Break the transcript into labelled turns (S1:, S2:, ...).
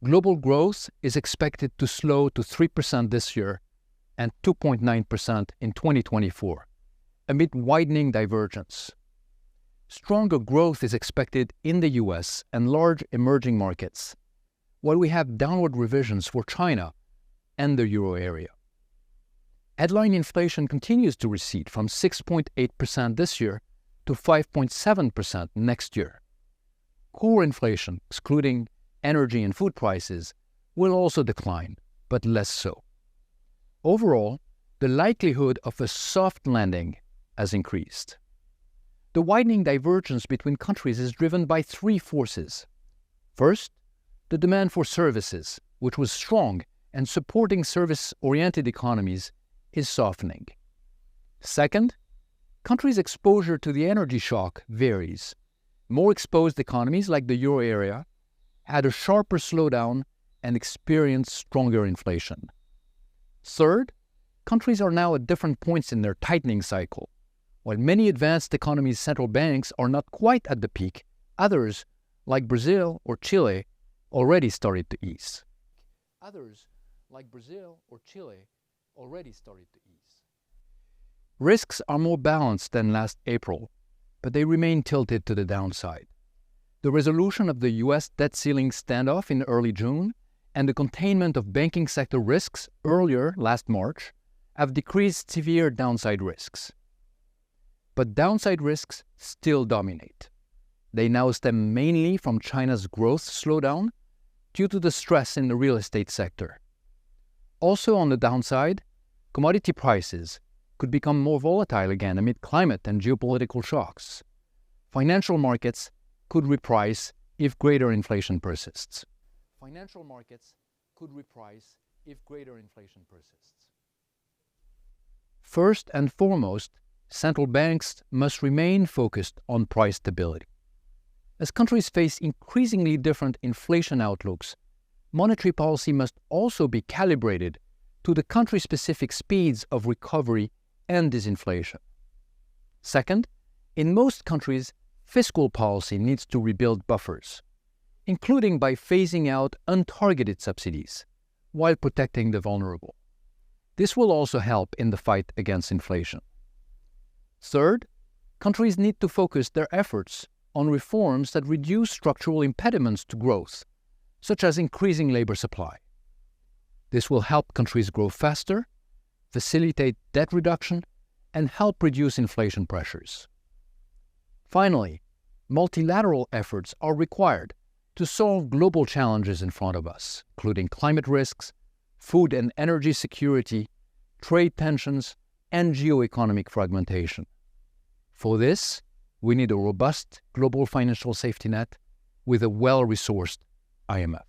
S1: global growth is expected to slow to 3% this year and 2.9% in 2024, amid widening divergence. Stronger growth is expected in the US and large emerging markets, while we have downward revisions for China and the euro area. Headline inflation continues to recede from 6.8% this year to 5.7% next year. Core inflation, excluding energy and food prices, will also decline, but less so. Overall, the likelihood of a soft landing has increased. The widening divergence between countries is driven by three forces. First, the demand for services, which was strong and supporting service-oriented economies, is softening. Second, countries' exposure to the energy shock varies. More exposed economies, like the euro area, had a sharper slowdown and experienced stronger inflation. Third, countries are now at different points in their tightening cycle. While many advanced economies' central banks are not quite at the peak, others, like Brazil or Chile, already started to ease. Risks are more balanced than last April, but they remain tilted to the downside. The resolution of the US debt ceiling standoff in early June and the containment of banking sector risks earlier last March have decreased severe downside risks. But downside risks still dominate. They now stem mainly from China's growth slowdown due to the stress in the real estate sector. Also on the downside, commodity prices could become more volatile again amid climate and geopolitical shocks. Financial markets could reprice if greater inflation persists. First and foremost, central banks must remain focused on price stability. As countries face increasingly different inflation outlooks, monetary policy must also be calibrated to the country-specific speeds of recovery and disinflation. Second, in most countries, fiscal policy needs to rebuild buffers, including by phasing out untargeted subsidies while protecting the vulnerable. This will also help in the fight against inflation. Third, countries need to focus their efforts on reforms that reduce structural impediments to growth, such as increasing labor supply. This will help countries grow faster, facilitate debt reduction, and help reduce inflation pressures. Finally, multilateral efforts are required to solve global challenges in front of us, including climate risks, food and energy security, trade tensions, and geoeconomic fragmentation. For this, we need a robust global financial safety net with a well-resourced IMF.